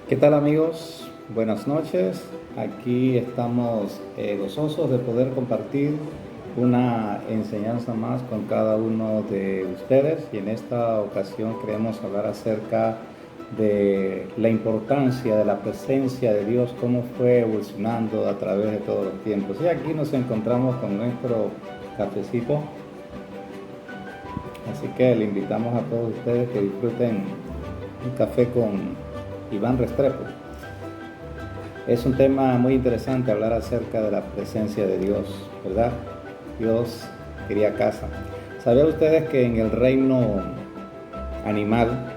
¿Qué tal amigos? Buenas noches. Aquí estamos gozosos de poder compartir una enseñanza más con cada uno de ustedes y en esta ocasión queremos hablar acerca de la importancia de la presencia de Dios, cómo fue evolucionando a través de todos los tiempos. Y aquí nos encontramos con nuestro cafecito, así que le invitamos a todos ustedes que disfruten un café con Iván Restrepo. Es un tema muy interesante hablar acerca de la presencia de Dios, ¿verdad? Dios quería casa. ¿Sabían ustedes que en el reino animal,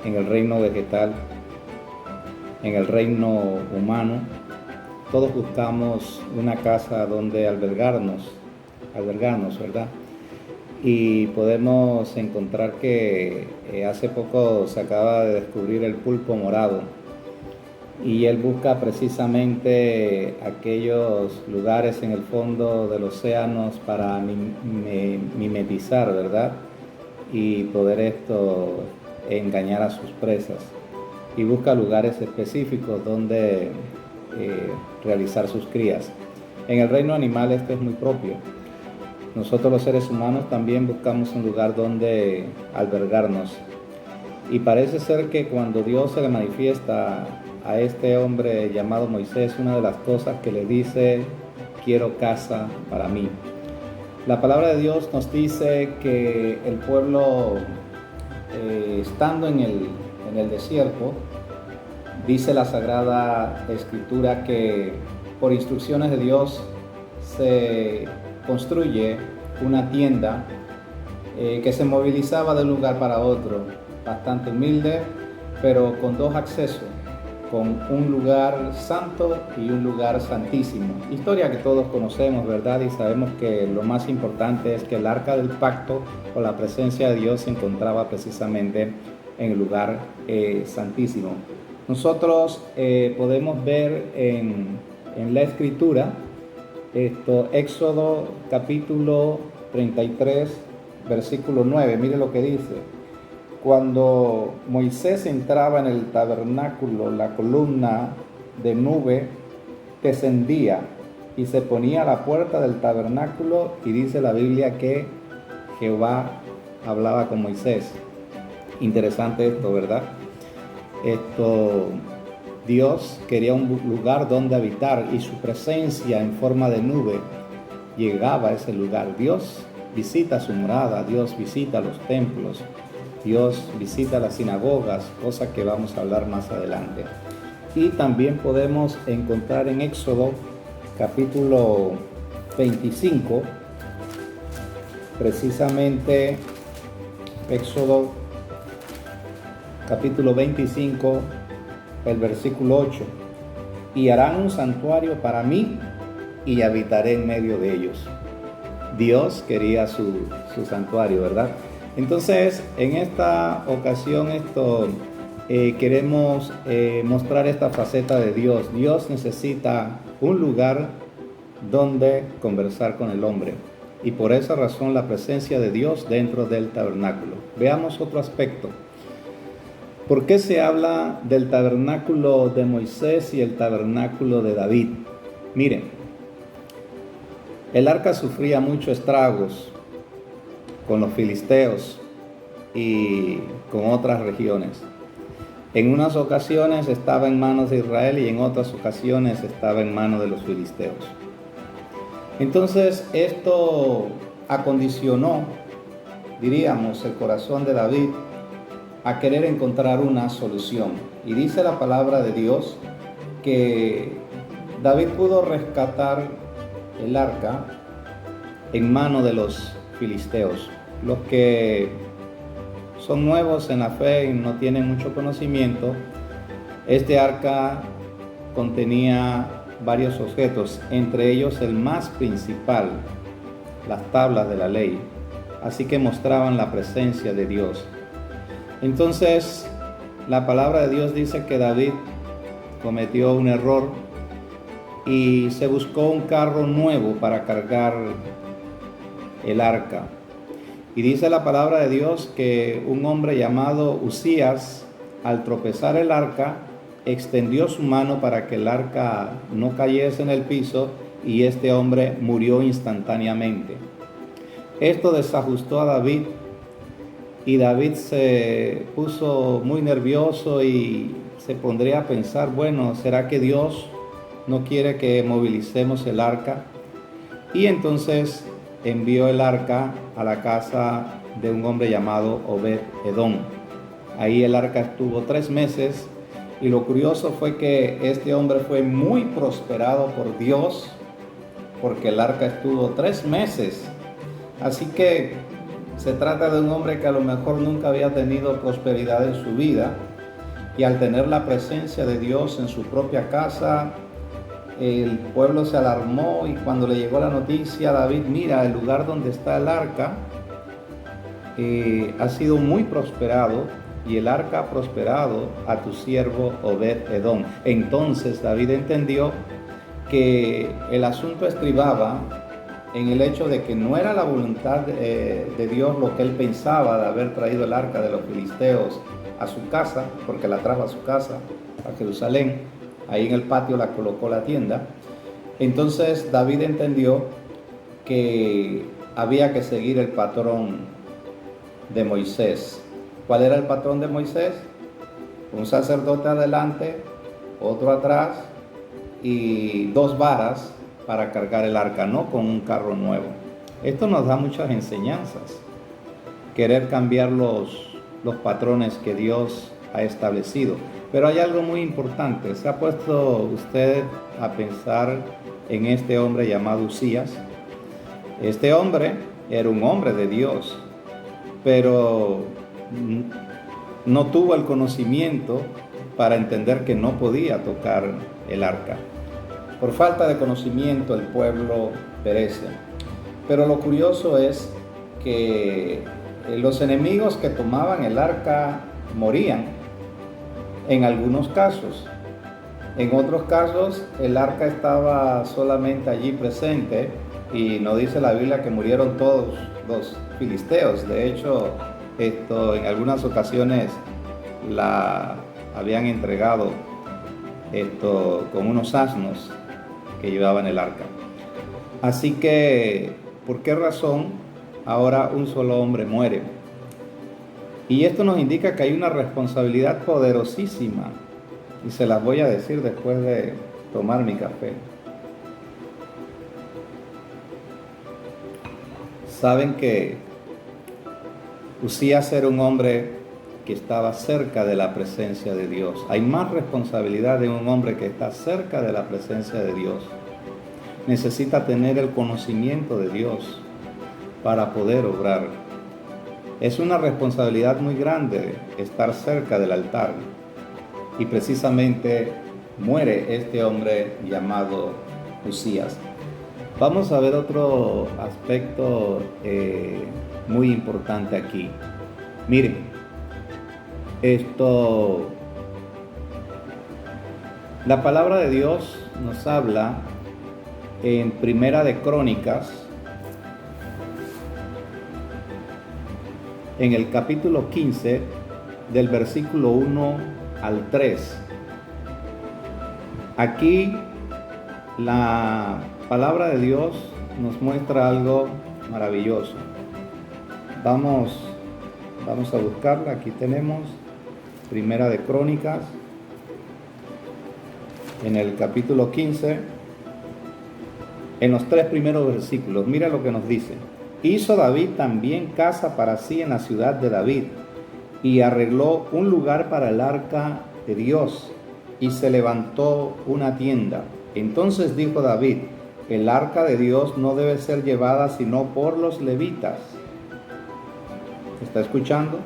en el reino vegetal, en el reino humano, todos buscamos una casa donde albergarnos, ¿verdad? Y podemos encontrar que hace poco se acaba de descubrir el pulpo morado y él busca precisamente aquellos lugares en el fondo del océano para mimetizar, ¿verdad? Y poder engañar a sus presas. Y busca lugares específicos donde realizar sus crías. En el reino animal esto es muy propio. Nosotros los seres humanos también buscamos un lugar donde albergarnos. Y parece ser que cuando Dios se le manifiesta a este hombre llamado Moisés, una de las cosas que le dice: quiero casa para mí. La palabra de Dios nos dice que el pueblo, estando en el desierto, dice la Sagrada Escritura que por instrucciones de Dios se construye una tienda que se movilizaba de un lugar para otro, bastante humilde, pero con dos accesos, con un lugar santo y un lugar santísimo. Historia que todos conocemos, ¿verdad? Y sabemos que lo más importante es que el arca del pacto o la presencia de Dios se encontraba precisamente en el lugar santísimo. Nosotros podemos ver en la Escritura Éxodo capítulo 33, versículo 9. Mire lo que dice: cuando Moisés entraba en el tabernáculo, la columna de nube descendía y se ponía a la puerta del tabernáculo, y dice la Biblia que Jehová hablaba con Moisés. Interesante esto, ¿verdad? Dios quería un lugar donde habitar y su presencia en forma de nube llegaba a ese lugar. Dios visita su morada, Dios visita los templos, Dios visita las sinagogas, cosa que vamos a hablar más adelante. Y también podemos encontrar en Éxodo capítulo 25, precisamente Éxodo capítulo 25, el versículo 8: y harán un santuario para mí y habitaré en medio de ellos. Dios quería su santuario, ¿verdad? Entonces, en esta ocasión queremos mostrar esta faceta de Dios. Dios necesita un lugar donde conversar con el hombre, y por esa razón la presencia de Dios dentro del tabernáculo. Veamos otro aspecto. ¿Por qué se habla del tabernáculo de Moisés y el tabernáculo de David? Miren, el arca sufría muchos estragos con los filisteos y con otras regiones. En unas ocasiones estaba en manos de Israel y en otras ocasiones estaba en manos de los filisteos. Entonces esto acondicionó, diríamos, el corazón de David a querer encontrar una solución. Y dice la palabra de Dios que David pudo rescatar el arca en manos de los filisteos. Los que son nuevos en la fe y no tienen mucho conocimiento, este arca contenía varios objetos, entre ellos el más principal, las tablas de la ley, así que mostraban la presencia de Dios. Entonces, la palabra de Dios dice que David cometió un error y se buscó un carro nuevo para cargar el arca. Y dice la palabra de Dios que un hombre llamado Uzías al tropezar el arca, extendió su mano para que el arca no cayese en el piso y este hombre murió instantáneamente. Esto desajustó a David y David se puso muy nervioso y se pondría a pensar, bueno, ¿será que Dios no quiere que movilicemos el arca? Y entonces envió el arca a la casa de un hombre llamado Obed-Edom. Ahí el arca estuvo 3 meses y lo curioso fue que este hombre fue muy prosperado por Dios porque el arca estuvo 3 meses. Así que se trata de un hombre que a lo mejor nunca había tenido prosperidad en su vida y al tener la presencia de Dios en su propia casa, el pueblo se alarmó y cuando le llegó la noticia a David, mira, el lugar donde está el arca ha sido muy prosperado y el arca ha prosperado a tu siervo Obed-Edom. Entonces David entendió que el asunto estribaba en el hecho de que no era la voluntad de Dios lo que él pensaba de haber traído el arca de los filisteos a su casa, porque la trajo a su casa, a Jerusalén. Ahí en el patio la colocó la tienda. Entonces David entendió que había que seguir el patrón de Moisés. ¿Cuál era el patrón de Moisés? Un sacerdote adelante, otro atrás y 2 varas para cargar el arca, no con un carro nuevo. Esto nos da muchas enseñanzas. Querer cambiar los patrones que Dios ha establecido. Pero hay algo muy importante. ¿Se ha puesto usted a pensar en este hombre llamado Uzías? Este hombre era un hombre de Dios, pero no tuvo el conocimiento para entender que no podía tocar el arca. Por falta de conocimiento el pueblo perece. Pero lo curioso es que los enemigos que tomaban el arca morían en algunos casos. En otros casos el arca estaba solamente allí presente y no dice la Biblia que murieron todos los filisteos. De hecho, en algunas ocasiones la habían entregado con unos asnos que llevaban el arca. Así que, ¿por qué razón ahora un solo hombre muere? Y esto nos indica que hay una responsabilidad poderosísima, y se las voy a decir después de tomar mi café. Saben que Uzías era un hombre que estaba cerca de la presencia de Dios. Hay más responsabilidad de un hombre que está cerca de la presencia de Dios. Necesita tener el conocimiento de Dios para poder obrar. Es una responsabilidad muy grande estar cerca del altar. Y precisamente muere este hombre llamado Uzías. Vamos a ver otro aspecto muy importante aquí. Miren, la palabra de Dios nos habla en Primera de Crónicas, en el capítulo 15, del versículo 1 al 3. Aquí la palabra de Dios nos muestra algo maravilloso. Vamos a buscarla. Aquí tenemos Primera de Crónicas, en el capítulo 15, en los 3 primeros versículos. Mira lo que nos dice. Hizo David también casa para sí en la ciudad de David, y arregló un lugar para el arca de Dios, y se levantó una tienda. Entonces dijo David: el arca de Dios no debe ser llevada sino por los levitas. ¿Está escuchando?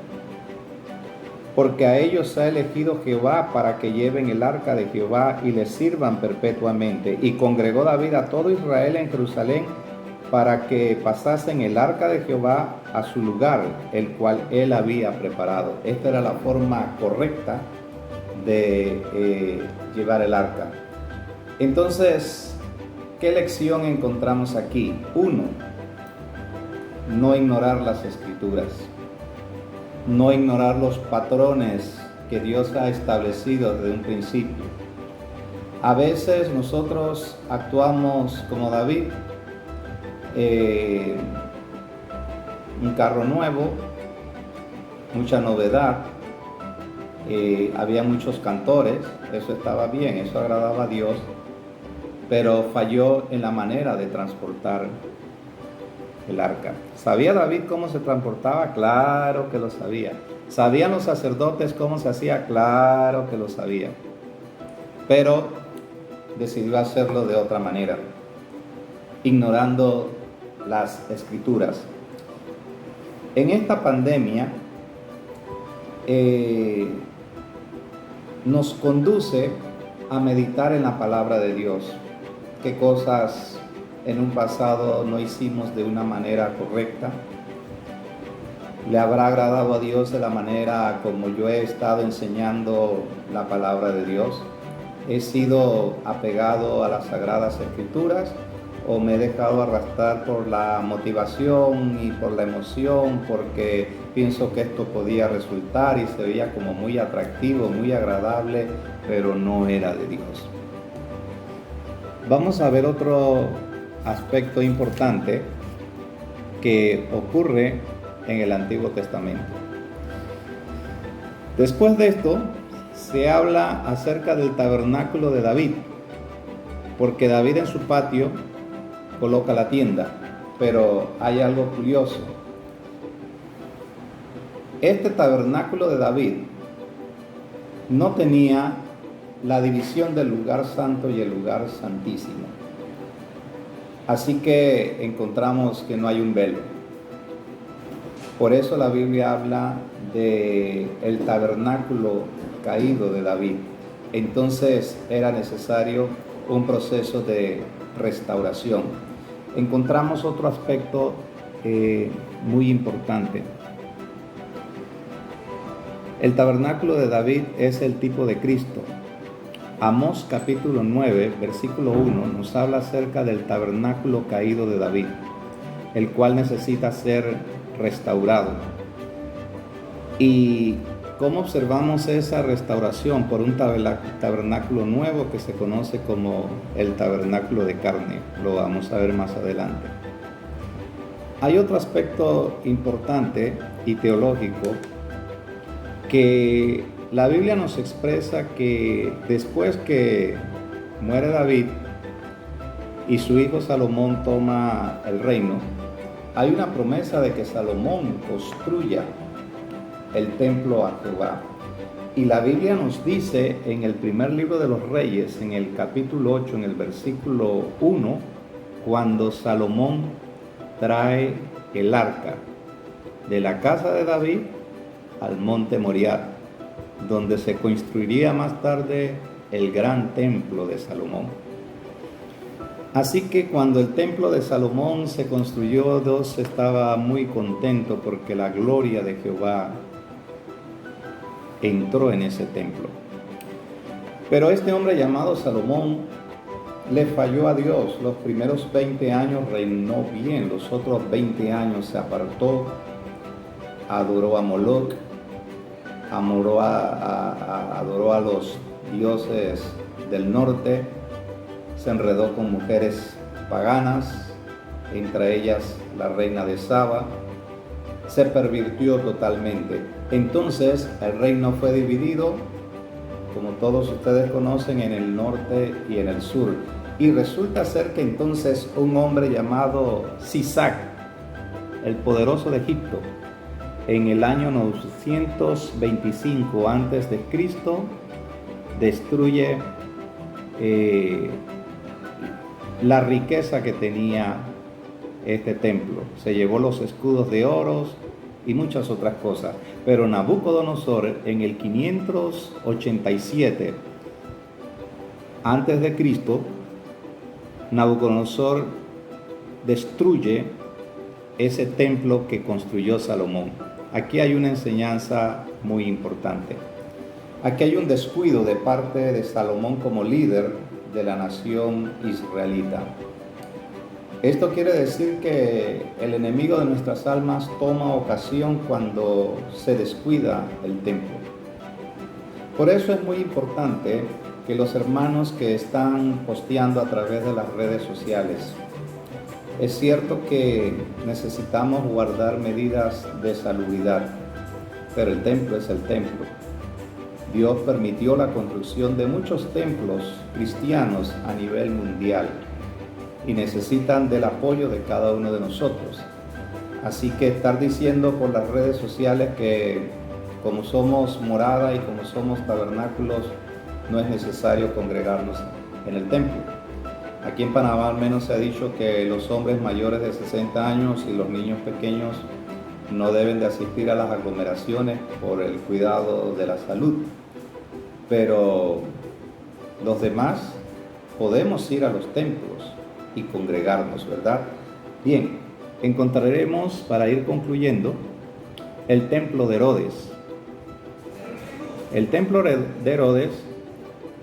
Porque a ellos ha elegido Jehová para que lleven el arca de Jehová y le sirvan perpetuamente. Y congregó David a todo Israel en Jerusalén para que pasasen el arca de Jehová a su lugar, el cual él había preparado. Esta era la forma correcta de llevar el arca. Entonces, ¿qué lección encontramos aquí? 1. No ignorar las escrituras. No ignorar los patrones que Dios ha establecido desde un principio. A veces nosotros actuamos como David, un carro nuevo, mucha novedad, había muchos cantores, eso estaba bien, eso agradaba a Dios, pero falló en la manera de transportar el arca. ¿Sabía David cómo se transportaba? Claro que lo sabía. ¿Sabían los sacerdotes cómo se hacía? Claro que lo sabía. Pero decidió hacerlo de otra manera, ignorando las escrituras. En esta pandemia nos conduce a meditar en la palabra de Dios. ¿Qué cosas en un pasado no hicimos de una manera correcta? ¿Le habrá agradado a Dios de la manera como yo he estado enseñando la palabra de Dios? ¿He sido apegado a las Sagradas Escrituras o me he dejado arrastrar por la motivación y por la emoción porque pienso que esto podía resultar y se veía como muy atractivo, muy agradable, pero no era de Dios? Vamos a ver otro aspecto importante que ocurre en el Antiguo Testamento. Después de esto, se habla acerca del tabernáculo de David, porque David en su patio coloca la tienda, pero hay algo curioso. Este tabernáculo de David no tenía la división del lugar santo y el lugar santísimo. Así que encontramos que no hay un velo. Por eso la Biblia habla de el tabernáculo caído de David. Entonces era necesario un proceso de restauración. Encontramos otro aspecto muy importante. El tabernáculo de David es el tipo de Cristo. Amós capítulo 9, versículo 1 nos habla acerca del tabernáculo caído de David, el cual necesita ser restaurado. ¿Y cómo observamos esa restauración? Por un tabernáculo nuevo que se conoce como el tabernáculo de carne. Lo vamos a ver más adelante. Hay otro aspecto importante y teológico que la Biblia nos expresa que después que muere David y su hijo Salomón toma el reino, hay una promesa de que Salomón construya el templo a Jehová. Y la Biblia nos dice en el primer libro de los Reyes, en el capítulo 8, en el versículo 1, cuando Salomón trae el arca de la casa de David al monte Moriah, donde se construiría más tarde el gran templo de Salomón. Así que cuando el templo de Salomón se construyó, Dios estaba muy contento porque la gloria de Jehová entró en ese templo. Pero este hombre llamado Salomón le falló a Dios. Los primeros 20 años reinó bien, los otros 20 años se apartó, adoró a Moloc, adoró a los dioses del norte, se enredó con mujeres paganas, entre ellas la reina de Saba, se pervirtió totalmente. Entonces el reino fue dividido, como todos ustedes conocen, en el norte y en el sur. Y resulta ser que entonces un hombre llamado Sisac, el poderoso de Egipto, en el año 925 a.C., destruye la riqueza que tenía este templo. Se llevó los escudos de oro y muchas otras cosas. Pero Nabucodonosor, en el 587 a.C., Nabucodonosor destruye ese templo que construyó Salomón. Aquí hay una enseñanza muy importante. Aquí hay un descuido de parte de Salomón como líder de la nación israelita. Esto quiere decir que el enemigo de nuestras almas toma ocasión cuando se descuida el templo. Por eso es muy importante que los hermanos que están posteando a través de las redes sociales, es cierto que necesitamos guardar medidas de salubridad, pero el templo es el templo. Dios permitió la construcción de muchos templos cristianos a nivel mundial y necesitan del apoyo de cada uno de nosotros. Así que estar diciendo por las redes sociales que como somos morada y como somos tabernáculos, no es necesario congregarnos en el templo. Aquí en Panamá al menos se ha dicho que los hombres mayores de 60 años y los niños pequeños no deben de asistir a las aglomeraciones por el cuidado de la salud. Pero los demás podemos ir a los templos y congregarnos, ¿verdad? Bien, encontraremos, para ir concluyendo, el templo de Herodes. El templo de Herodes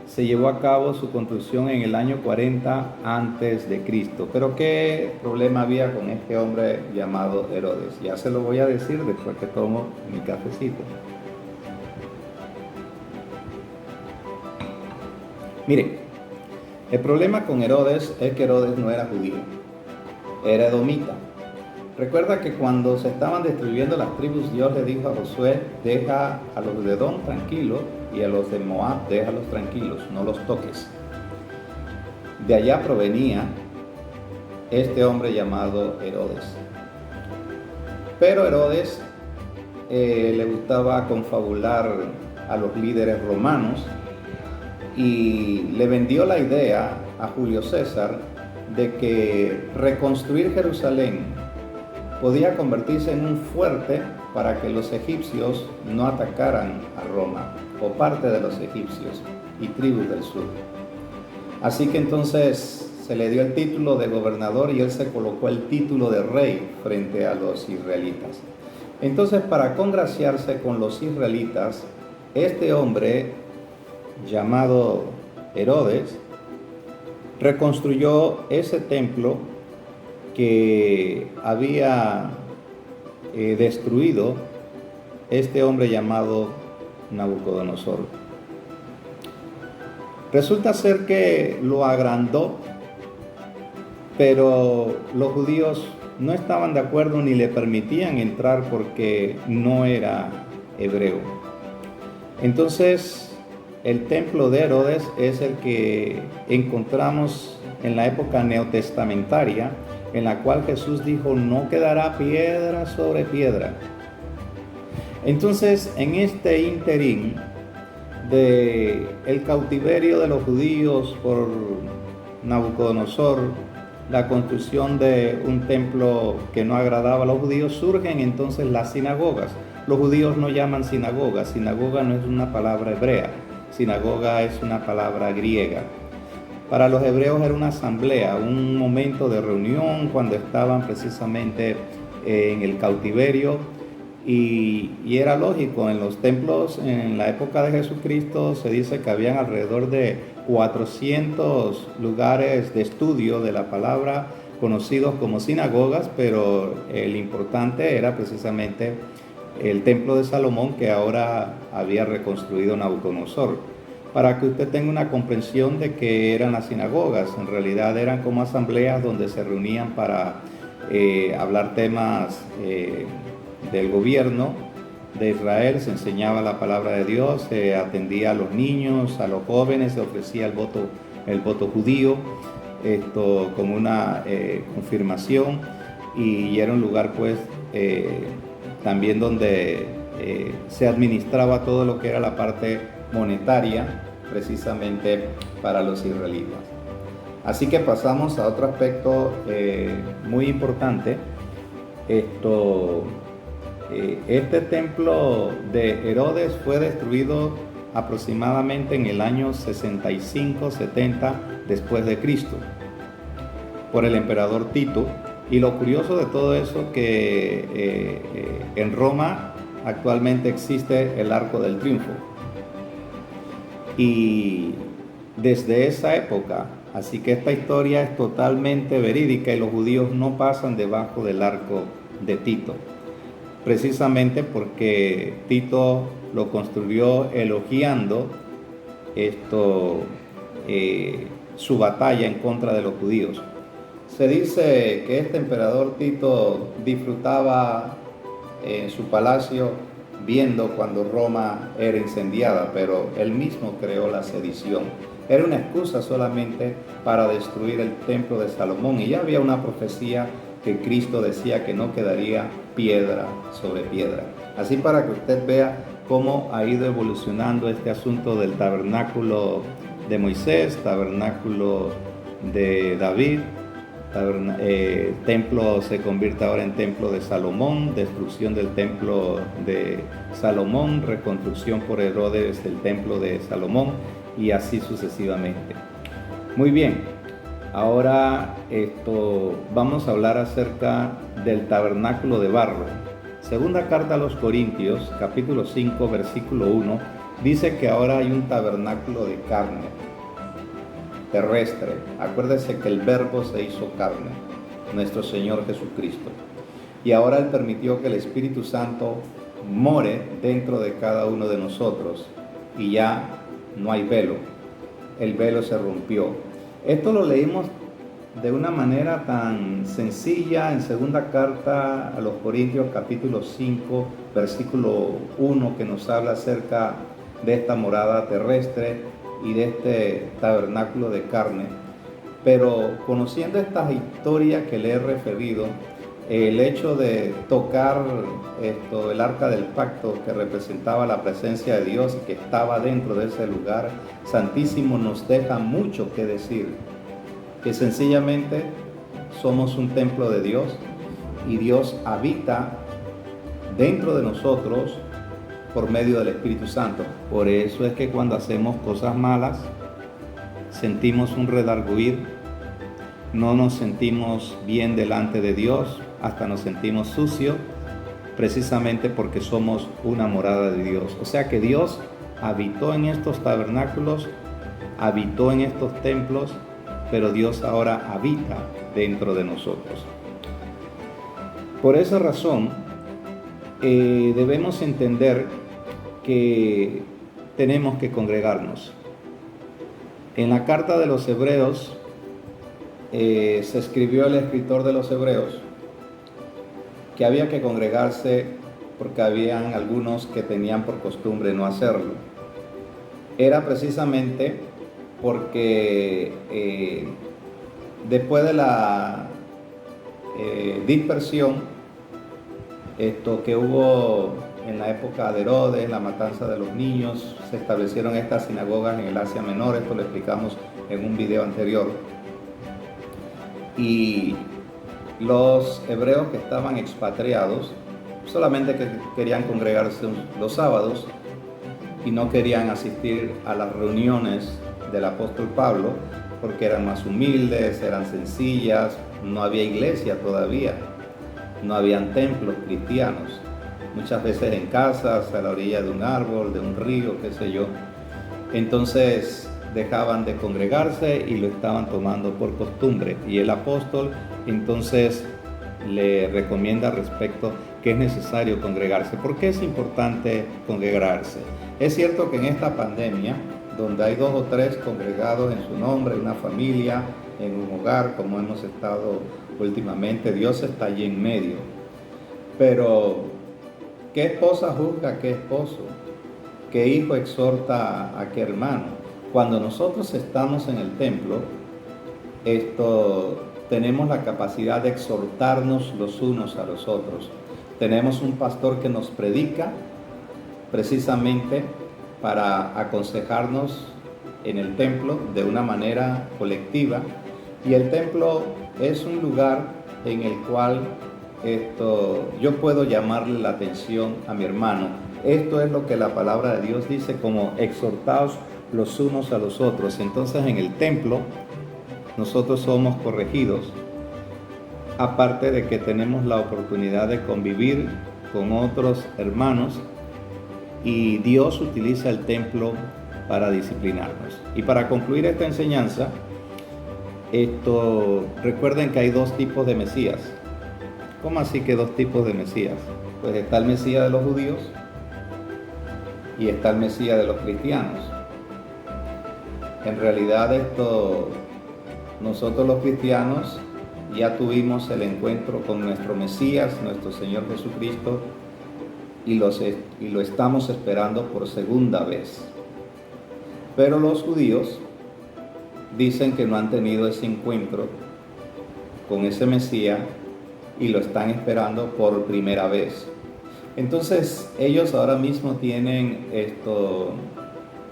se llevó a cabo su construcción en el año 40 antes de Cristo. Pero ¿qué problema había con este hombre llamado Herodes? Ya se lo voy a decir después que tomo mi cafecito. Mire, el problema con Herodes es que Herodes no era judío, era edomita. Recuerda que cuando se estaban destruyendo las tribus, Dios le dijo a Josué: deja a los de Edom tranquilos y a los de Moab déjalos tranquilos, no los toques. De allá provenía este hombre llamado Herodes. Pero Herodes le gustaba confabular a los líderes romanos y le vendió la idea a Julio César de que reconstruir Jerusalén podía convertirse en un fuerte para que los egipcios no atacaran a Roma, o parte de los egipcios y tribus del sur. Así que entonces se le dio el título de gobernador y él se colocó el título de rey frente a los israelitas. Entonces, para congraciarse con los israelitas, este hombre llamado Herodes reconstruyó ese templo que había destruido este hombre llamado Nabucodonosor. Resulta ser que lo agrandó, pero los judíos no estaban de acuerdo ni le permitían entrar porque no era hebreo. Entonces, el templo de Herodes es el que encontramos en la época neotestamentaria, en la cual Jesús dijo: no quedará piedra sobre piedra. Entonces, en este interín de el cautiverio de los judíos por Nabucodonosor, la construcción de un templo que no agradaba a los judíos, surgen entonces las sinagogas. Los judíos no llaman sinagoga. Sinagoga no es una palabra hebrea, sinagoga es una palabra griega. Para los hebreos era una asamblea, un momento de reunión cuando estaban precisamente en el cautiverio, y era lógico. En los templos en la época de Jesucristo se dice que habían alrededor de 400 lugares de estudio de la palabra conocidos como sinagogas, pero el importante era precisamente el templo de Salomón, que ahora había reconstruido Nabucodonosor. Para que usted tenga una comprensión de qué eran las sinagogas, en realidad eran como asambleas donde se reunían para hablar temas del gobierno de Israel, se enseñaba la palabra de Dios, se atendía a los niños, a los jóvenes, se ofrecía el voto judío, esto como una confirmación, y era un lugar pues también donde se administraba todo lo que era la parte monetaria precisamente para los israelitas. Así que pasamos a otro aspecto muy importante. Este templo de Herodes fue destruido aproximadamente en el año 65-70 después de Cristo por el emperador Tito. Y lo curioso de todo eso que en Roma actualmente existe el Arco del Triunfo. Y desde esa época, así que esta historia es totalmente verídica y los judíos no pasan debajo del arco de Tito. precisamente porque Tito lo construyó elogiando su batalla en contra de los judíos. Se dice que este emperador Tito disfrutaba en su palacio viendo cuando Roma era incendiada, pero él mismo creó la sedición. Era una excusa solamente para destruir el templo de Salomón, y ya había una profecía que Cristo decía que no quedaría piedra sobre piedra. Así, para que usted vea cómo ha ido evolucionando este asunto del tabernáculo de Moisés, tabernáculo de David, templo se convierte ahora en templo de Salomón, destrucción del templo de Salomón, reconstrucción por Herodes del templo de Salomón, y así sucesivamente. Muy bien, ahora vamos a hablar acerca del tabernáculo de barro. Segunda carta a los Corintios, capítulo 5, versículo 1, dice que ahora hay un tabernáculo de carne, terrestre. Acuérdese que el Verbo se hizo carne, nuestro Señor Jesucristo. Y ahora Él permitió que el Espíritu Santo more dentro de cada uno de nosotros. Y ya no hay velo. El velo se rompió. Esto lo leímos de una manera tan sencilla en segunda carta a los Corintios, capítulo 5, versículo 1, que nos habla acerca de esta morada terrestre y de este tabernáculo de carne. Pero conociendo esta historia que le he referido, el hecho de tocar el arca del pacto, que representaba la presencia de Dios y que estaba dentro de ese lugar santísimo, nos deja mucho que decir, que sencillamente somos un templo de Dios y Dios habita dentro de nosotros por medio del Espíritu Santo. Por eso es que cuando hacemos cosas malas, sentimos un redarguir, no nos sentimos bien delante de Dios, hasta nos sentimos sucios, precisamente porque somos una morada de Dios. O sea que Dios habitó en estos tabernáculos, habitó en estos templos, pero Dios ahora habita dentro de nosotros. Por esa razón, debemos entender que tenemos que congregarnos. En la carta de los Hebreos, se escribió el escritor de los Hebreos que había que congregarse porque habían algunos que tenían por costumbre no hacerlo. Era precisamente porque después de la dispersión que hubo en la época de Herodes, la matanza de los niños, se establecieron estas sinagogas en el Asia Menor. Esto lo explicamos en un video anterior. Y los hebreos que estaban expatriados solamente querían congregarse los sábados y no querían asistir a las reuniones del apóstol Pablo porque eran más humildes, eran sencillas, no había iglesia todavía, no habían templos cristianos, muchas veces en casas, a la orilla de un árbol, de un río, qué sé yo. Entonces dejaban de congregarse y lo estaban tomando por costumbre, y el apóstol entonces le recomienda respecto que es necesario congregarse. ¿Por qué es importante congregarse? Es cierto que en esta pandemia, donde hay 2 o 3 congregados en su nombre, en una familia, en un hogar, como hemos estado últimamente, Dios está allí en medio. Pero ¿qué esposa juzga a qué esposo? ¿Qué hijo exhorta a qué hermano? Cuando nosotros estamos en el templo, tenemos la capacidad de exhortarnos los unos a los otros. Tenemos un pastor que nos predica precisamente para aconsejarnos en el templo de una manera colectiva, y el templo es un lugar en el cual yo puedo llamarle la atención a mi hermano. Esto es lo que la palabra de Dios dice, como exhortaos los unos a los otros. Entonces en el templo nosotros somos corregidos, aparte de que tenemos la oportunidad de convivir con otros hermanos, y Dios utiliza el templo para disciplinarnos. Y para concluir esta enseñanza, recuerden que hay 2 tipos de Mesías. ¿Cómo así que 2 tipos de Mesías? Pues está el Mesías de los judíos y está el Mesías de los cristianos. En realidad nosotros los cristianos ya tuvimos el encuentro con nuestro Mesías, nuestro Señor Jesucristo, y lo estamos esperando por segunda vez. Pero los judíos dicen que no han tenido ese encuentro con ese Mesías y lo están esperando por primera vez. Entonces ellos ahora mismo tienen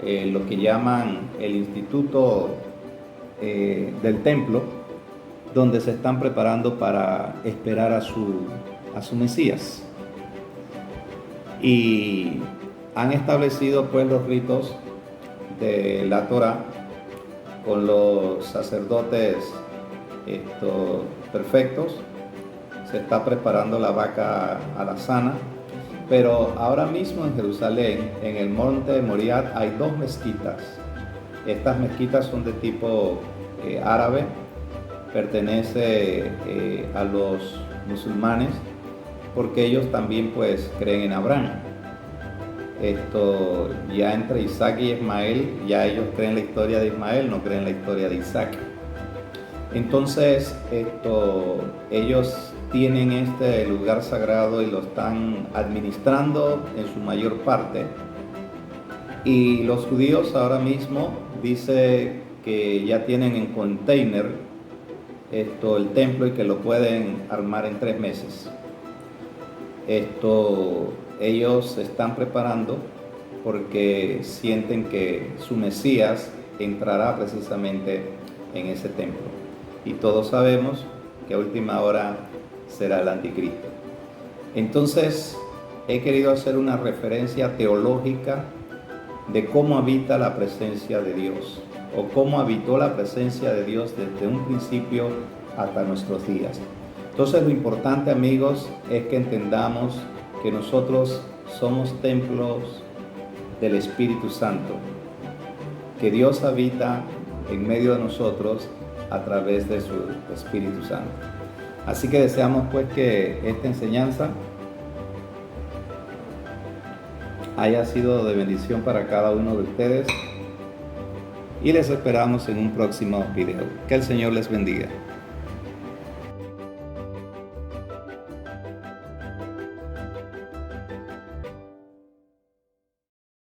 lo que llaman el Instituto del Templo, donde se están preparando para esperar a su Mesías. Y han establecido pues los ritos de la Torá con los sacerdotes perfectos. Se está preparando la vaca alazana, pero ahora mismo en Jerusalén, en el monte de Moriah, hay 2 mezquitas. Estas mezquitas son de tipo árabe, pertenece a los musulmanes, porque ellos también pues creen en Abraham. Ya entre Isaac y Ismael, ya ellos creen la historia de Ismael, no creen la historia de Isaac. Entonces ellos tienen este lugar sagrado y lo están administrando en su mayor parte. Y los judíos ahora mismo dice que ya tienen en container el templo y que lo pueden armar en 3 meses. Ellos se están preparando porque sienten que su Mesías entrará precisamente en ese templo. Y todos sabemos que a última hora será el anticristo. Entonces, he querido hacer una referencia teológica de cómo habita la presencia de Dios, o cómo habitó la presencia de Dios desde un principio hasta nuestros días. Entonces, lo importante, amigos, es que entendamos que nosotros somos templos del Espíritu Santo, que Dios habita en medio de nosotros a través de su Espíritu Santo. Así que deseamos pues que esta enseñanza haya sido de bendición para cada uno de ustedes y les esperamos en un próximo video. Que el Señor les bendiga.